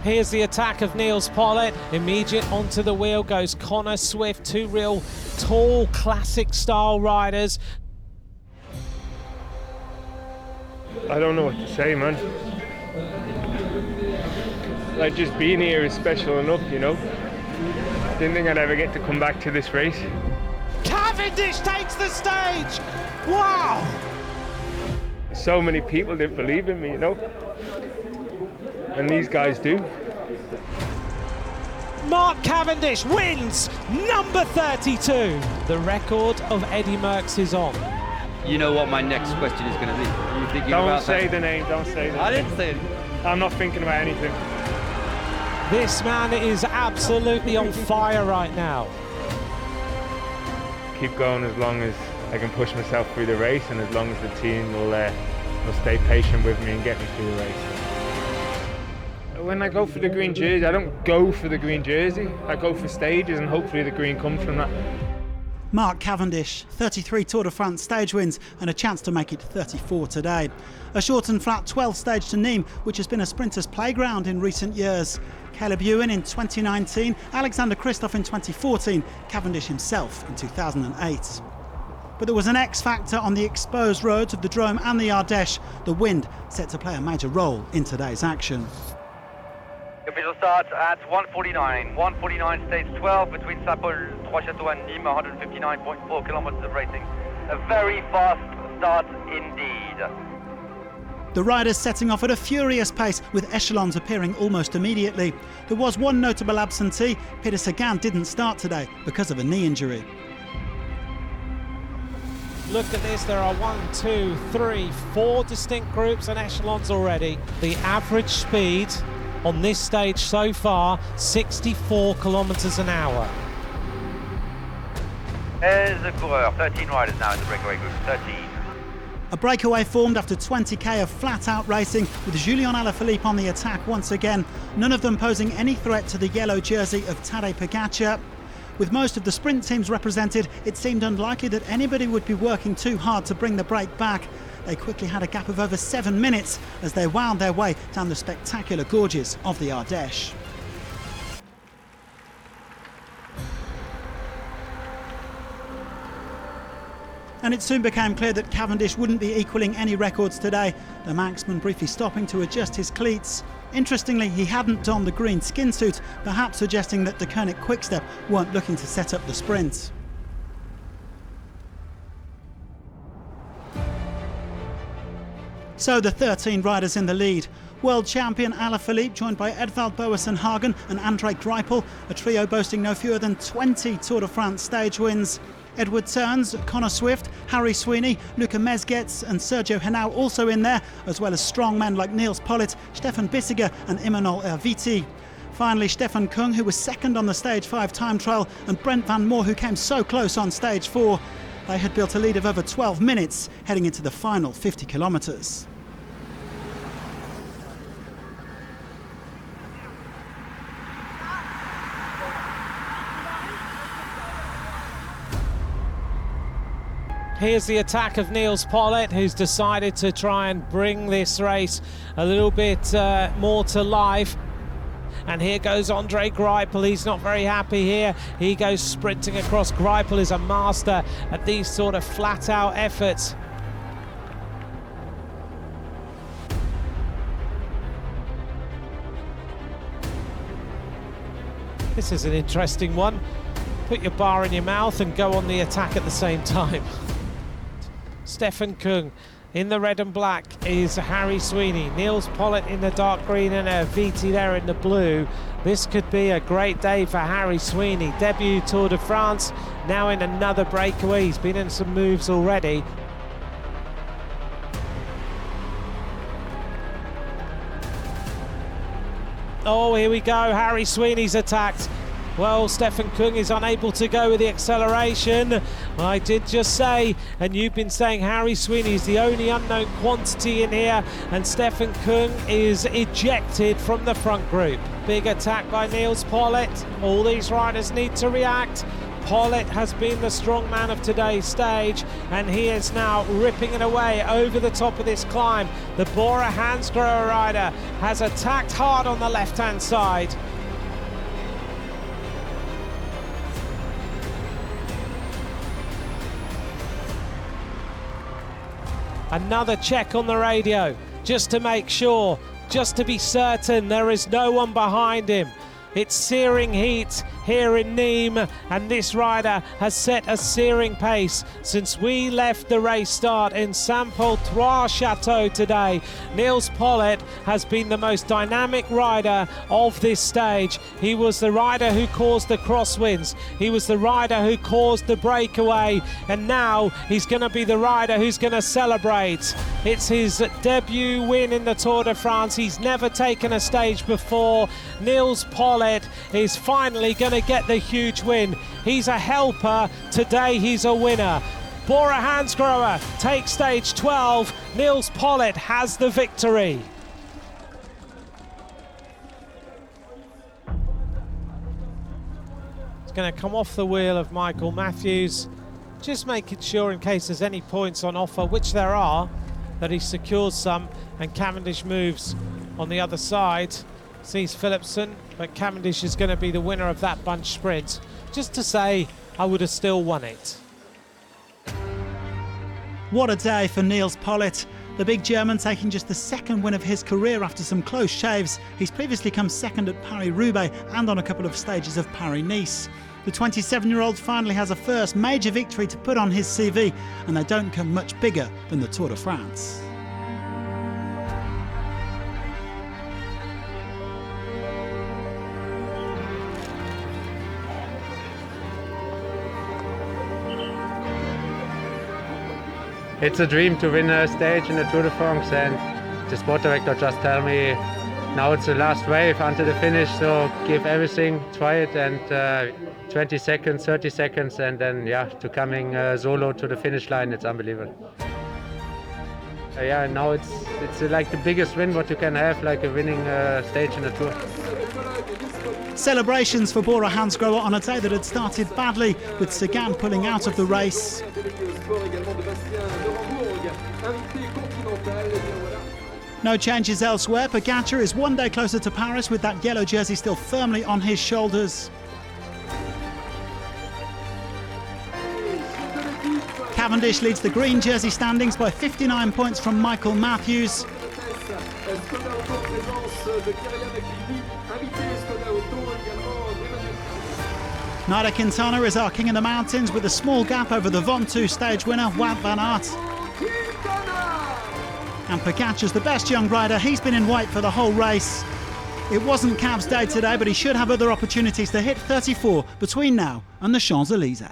Here's the attack of Niels Pollitt. Immediate onto the wheel goes Connor Swift, two real tall, classic style riders. I don't know what to say, man. Like, just being here is special enough, you know. Didn't think I'd ever get to come back to this race. Cavendish takes the stage! Wow! So many people didn't believe in me, you know. And these guys do. Mark Cavendish wins number 32. The record of Eddie Merckx is on. You know what my next question is going to be. Are you thinking Don't about say that? the name, don't say the name. I didn't say it. I'm not thinking about anything. This man is absolutely on fire right now. Keep going as long as I can push myself through the race, and as long as the team will stay patient with me and get me through the race. When I go for the green jersey, I don't go for the green jersey. I go for stages, and hopefully the green comes from that. Mark Cavendish, 33 Tour de France stage wins and a chance to make it 34 today. A short and flat 12 stage to Nîmes, which has been a sprinter's playground in recent years. Caleb Ewan in 2019, Alexander Kristoff in 2014, Cavendish himself in 2008. But there was an X factor on the exposed roads of the Drôme and the Ardèche. The wind set to play a major role in today's action. Official start at 1:49. 1:49 stage 12 between Saint-Paul-Trois-Châteaux and Nîmes, 159.4 kilometers of racing. A very fast start indeed. The riders setting off at a furious pace, with echelons appearing almost immediately. There was one notable absentee. Peter Sagan didn't start today because of a knee injury. Look at this, there are 1, 2, 3, 4 distinct groups and echelons already. The average speed on this stage so far, 64 kilometers an hour. There's a coureur, 13 riders now in the breakaway group, 13. A breakaway formed after 20k of flat-out racing, with Julian Alaphilippe on the attack once again, none of them posing any threat to the yellow jersey of Tadej Pogačar. With most of the sprint teams represented, it seemed unlikely that anybody would be working too hard to bring the break back. They quickly had a gap of over 7 minutes as they wound their way down the spectacular gorges of the Ardèche. And it soon became clear that Cavendish wouldn't be equalling any records today, the Manxman briefly stopping to adjust his cleats. Interestingly, he hadn't donned the green skin suit, perhaps suggesting that De Koning Quickstep weren't looking to set up the sprint. So the 13 riders in the lead. World champion Alaphilippe, joined by Edvald Boasson Hagen and Andre Greipel, a trio boasting no fewer than 20 Tour de France stage wins. Edward Turns, Connor Swift, Harry Sweeney, Luca Mezgec and Sergio Henao also in there, as well as strong men like Niels Pollitt, Stefan Bissiger and Imanol Erviti. Finally, Stefan Kung, who was second on the Stage 5 time trial, and Brent Van Moor, who came so close on Stage 4. They had built a lead of over 12 minutes heading into the final 50 kilometres. Here's the attack of Niels Pollitt, who's decided to try and bring this race a little bit more to life. And here goes Andre Greipel. He's not very happy here. He goes sprinting across. Greipel is a master at these sort of flat-out efforts. This is an interesting one. Put your bar in your mouth and go on the attack at the same time. Stefan Kung in the red and black is Harry Sweeney. Niels Pollitt in the dark green and Erviti there in the blue. This could be a great day for Harry Sweeney. Debut Tour de France, now in another breakaway. He's been in some moves already. Oh, here we go. Harry Sweeney's attacked. Well, Stefan Kung is unable to go with the acceleration. I did just say, and you've been saying, Harry Sweeney is the only unknown quantity in here, and Stefan Kung is ejected from the front group. Big attack by Niels Pollitt. All these riders need to react. Pollitt has been the strong man of today's stage, and he is now ripping it away over the top of this climb. The Bora Hansgrohe rider has attacked hard on the left-hand side. Another check on the radio, just to make sure, just to be certain there is no one behind him. It's searing heat here in Nîmes, and this rider has set a searing pace since we left the race start in Saint-Paul-Trois-Châteaux today. Nils Pollitt has been the most dynamic rider of this stage. He was the rider who caused the crosswinds. He was the rider who caused the breakaway, and now he's going to be the rider who's going to celebrate. It's his debut win in the Tour de France. He's never taken a stage before. Nils Pollitt is finally going to get the huge win. He's a helper. Today he's a winner. Bora Hansgrohe takes stage 12. Nils Pollitt has the victory. It's going to come off the wheel of Michael Matthews, just making sure in case there's any points on offer, which there are, that he secures some, and Cavendish moves on the other side. Sees Philipsen, but Cavendish is going to be the winner of that bunch sprint. Just to say, I would have still won it. What a day for Nils Pollitt. The big German taking just the second win of his career after some close shaves. He's previously come second at Paris-Roubaix and on a couple of stages of Paris-Nice. The 27-year-old finally has a first major victory to put on his CV, and they don't come much bigger than the Tour de France. It's a dream to win a stage in the Tour de France, and the sport director just tell me now it's the last wave until the finish, so give everything, try it, and 20 seconds, 30 seconds, and then to coming solo to the finish line, it's unbelievable. Now it's like the biggest win what you can have, like a winning stage in the Tour. Celebrations for Bora Hansgrohe on a day that had started badly, with Sagan pulling out of the race. No changes elsewhere. Pogačar is one day closer to Paris with that yellow jersey still firmly on his shoulders. Cavendish leads the green jersey standings by 59 points from Michael Matthews. Nairo Quintana is our king of the mountains with a small gap over the Ventoux stage winner Wout van Aert. And Pogačar's the best young rider. He's been in white for the whole race. It wasn't Cav's day today, but he should have other opportunities to hit 34 between now and the Champs-Élysées.